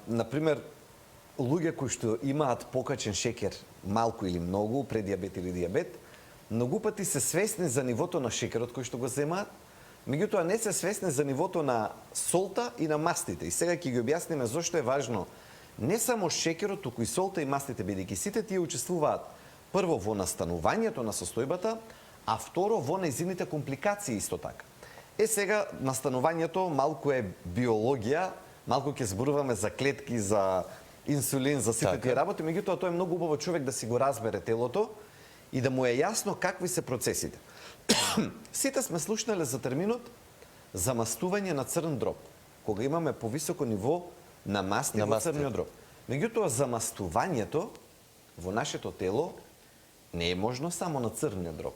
Например, луѓе кои што имаат покачен шекер, малку или многу, предиабет или диабет, многу пати се свесни за нивото на шекерот кој што го земаат, меѓутоа не се свесни за нивото на солта и на мастите. И сега ќе ги објасниме зошто е важно не само шекерот, туку и солта и мастите, бидејќи сите тие учествуваат прво во настанувањето на состојбата, а второ во нејзините компликации исто така. Сега настанувањето малку е биологија, малку ќе зборуваме за клетки, за инсулин, за сите тие работи, меѓутоа тоа е многу убаво човек да си го разбере телото и да му е јасно какви се процесите. Сите сме слушнале за терминот замастување на црн дроб, кога имаме повисоко ниво на масти во црниот дроб. Меѓутоа замастувањето во нашето тело не е можно само на црниот дроб.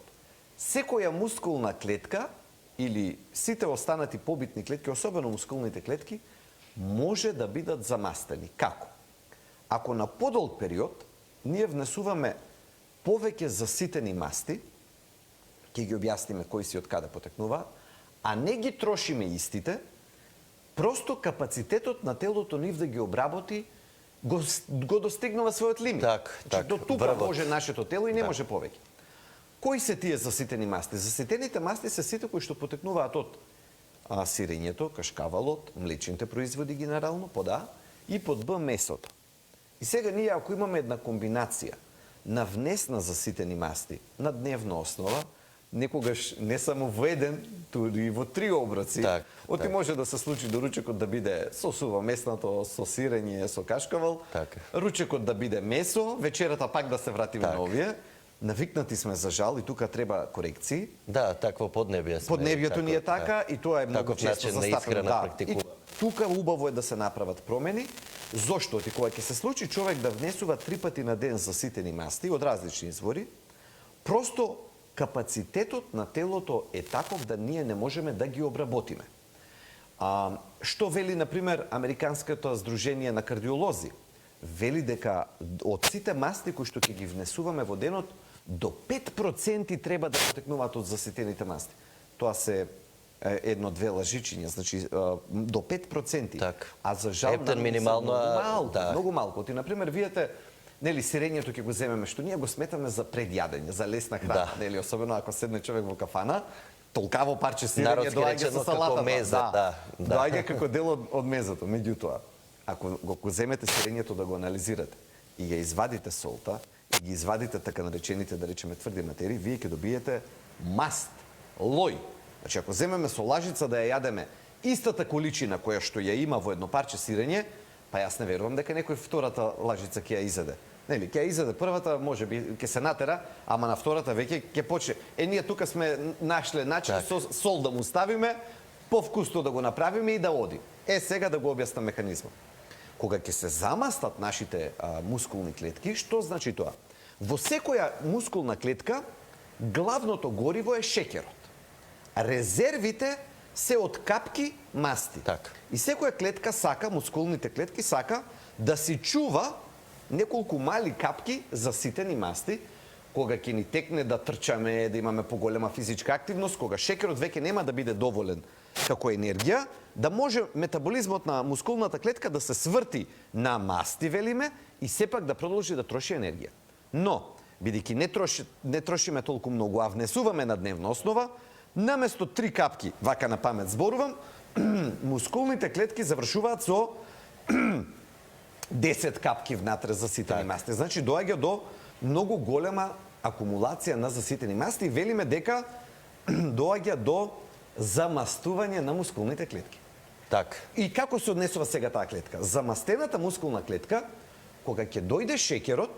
Секоја мускулна клетка или сите останати побитни клетки, особено мускулните клетки, може да бидат замастени. Како? Ако на подолг период ние внесуваме повеќе заситени масти, ќе ги објасниме кои си од каде потекнуваат, а не ги трошиме истите, просто капацитетот на телото нив да ги обработи го достигнува својот лимит. До тука може нашето тело и не може повеќе. Кои се тие заситени масти? Заситените масти се сите кои што потекнуваат од сирењето, кашкавалот, млечните производи генерално, под А, и под Б месото. И сега ние ако имаме една комбинација на внес на заситени масти на дневна основа, некогаш не само во еден, тури и во 3 оброци. Оти може да се случи до ручекот да биде со сува меснато, со сирење, со кашкавал, ручекот да биде месо, вечерата пак да се вратиме на овие. Навикнати сме за жал и тука треба корекции. Да, такво поднебие сме. Поднебието ни е така и тоа е многу често застапено. И тука убаво е да се направат промени. Зошто? Ти кога ќе се случи човек да внесува 3 пати на ден заситени масти од различни извори, просто капацитетот на телото е таков да ние не можеме да ги обработиме. Што вели, например, Американското здружение на кардиолози? Вели дека од сите масти кои што ќе ги внесуваме во денот, до 5% треба да потекнуваат од заситените масти. Тоа се едно-две лажичиња, значи до 5%. А за жал многу малку. Ти, например, видите, нели, сирењето ќе го земеме, што ние го сметаме за предјадење, за лесна храна, нели, особено ако седне човек во кафана, толкаво парче сирење доаѓа со салатата. Доаѓа како дел од мезото. Меѓутоа, ако го земете сирењето да го анализирате и ја извадите солта, и ги извадите така наречените, да речеме, тврди материи, вие ќе добиете маст, лој. Значи, ако земеме со лажица да ја јадеме истата количина која што ја има во едно парче сирење, па јас не верувам дека некој втората лажица ќе ја изеде. Нели, ќе ја изеде првата, можеби ќе се натера, ама на втората веќе ќе почне. Ние тука сме нашле начин со сол да му ставиме, повкусно да го направиме и да оди. Сега да го објаснам механизмот. Кога ќе се замастат нашите мускулни клетки, што значи тоа? Во секоја мускулна клетка главното гориво е шекерот. Резервите се од капки масти. И секоја клетка сака, мускулните клетки сака да си чува неколку мали капки заситени масти, кога ќе ни текне да трчаме, да имаме поголема физичка активност, кога шекерот веќе нема да биде доволен како енергија, да може метаболизмот на мускулната клетка да се сврти на масти, велиме, и сепак да продолжи да троши енергија. Но, бидејќи не трошиме толку многу, а внесуваме на дневна основа, наместо 3 капки, вака на памет зборувам, мускулните клетки завршуваат со 10 капки внатре заситени масти. Значи, доаѓа до многу голема акумулација на заситени масти и велиме дека доаѓа до замастување на мускулните клетки. И како се однесува сега таа клетка? Замастената мускулна клетка, кога ќе дојде шекерот,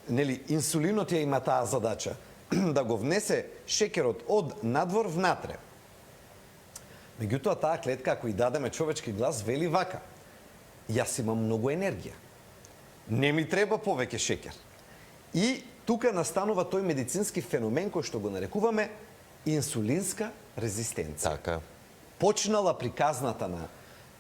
нели, инсулинот ја има таа задача, да го внесе шекерот од надвор внатре. Меѓутоа, таа клетка, ако и дадеме човечки глас, вели вака: јас имам многу енергија. Не ми треба повеќе шекер. И тука настанува тој медицински феномен кој што го нарекуваме инсулинска резистенција. Почнала приказната на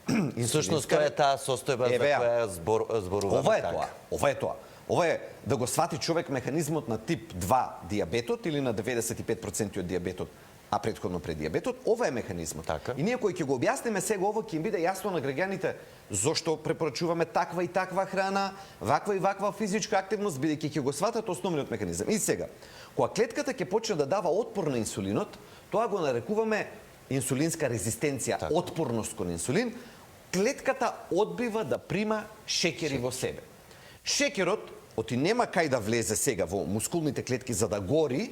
инсулинска... Всушност, тоа е таа состојба за која зборуваме така. Ова е тоа. Ова е да го свати човек механизмот на тип 2 диабетот или на 95% од диабетот а претходно пред дијабетот, ова е механизмот. Така. И ние кои ќе го објасниме сега ова, ќе им биде јасно на граѓаните зошто препорачуваме таква и таква храна, ваква и ваква физичка активност, бидејќи ќе го сватат основниот механизам. И сега, кога клетката ќе почне да дава отпор на инсулинот, тоа го нарекуваме инсулинска резистенција, така, отпорност кон инсулин, клетката одбива да прима шеќери во себе. Шеќерот, оти нема кај да влезе сега во мускулните клетки за да гори,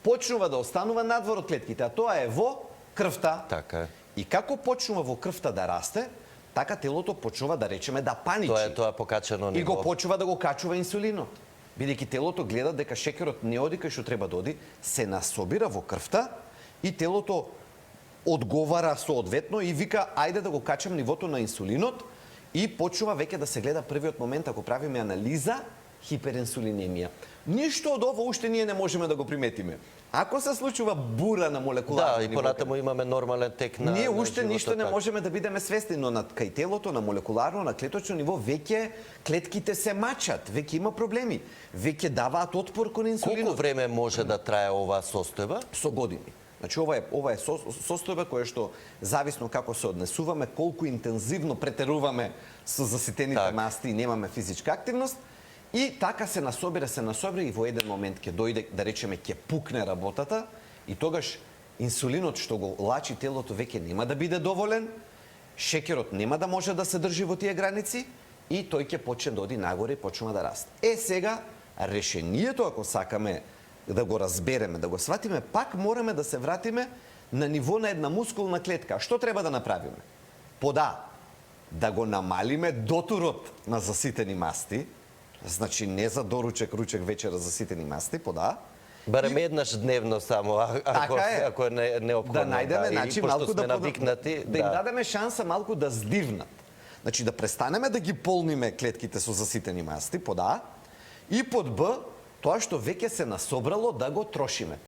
почнува да останува надвор од клетките, а тоа е во крвта. Така е. И како почнува во крвта да расте, така телото почнува да речеме да паничи. Тоа е покачено ниво. И го почнува да го качува инсулинот. Бидејќи телото гледа дека шеќерот не оди кај што треба да оди, се насобира во крвта и телото одговара соодветно и вика ајде да го качам нивото на инсулинот и почнува веќе да се гледа првиот момент ако правиме анализа хиперинсулинемија. Ништо од ово уште ние не можеме да го приметиме. Ако се случува бура на молекуларно Да, и понатаму имаме нормален тек на ние уште животот, ништо не така. можеме да бидеме свесни, но на кај телото, на молекуларно, на клеточно ниво веќе клетките се мачат, веќе има проблеми, веќе даваат отпор кон инсулинот. Колку време може да трае оваа состојба? Со години. Значи ова е состојба која што зависно како се однесуваме, колку интензивно претеруваме со заситените Так. масти и немаме физичка активност, и така се насобира и во еден момент ќе дојде, да речеме, ќе пукне работата и тогаш инсулинот што го лачи телото веќе нема да биде доволен, шеќерот нема да може да се држи во тие граници и тој ќе почне да оди нагоре и почнува да расте. Сега, решението ако сакаме да го разбереме, да го сватиме, пак мораме да се вратиме на ниво на една мускулна клетка. Што треба да направиме? Да го намалиме дотурот на заситени масти, значи не за доручек, ручек, вечера заситени масти, Барем еднаш дневно само, ако е неопходно. Да најдеме начин малку сме навикнати, да им дадеме шанса малку да здивнат. Значи да престанеме да ги полниме клетките со заситени масти, и под Б, тоа што веќе се насобрало да го трошиме.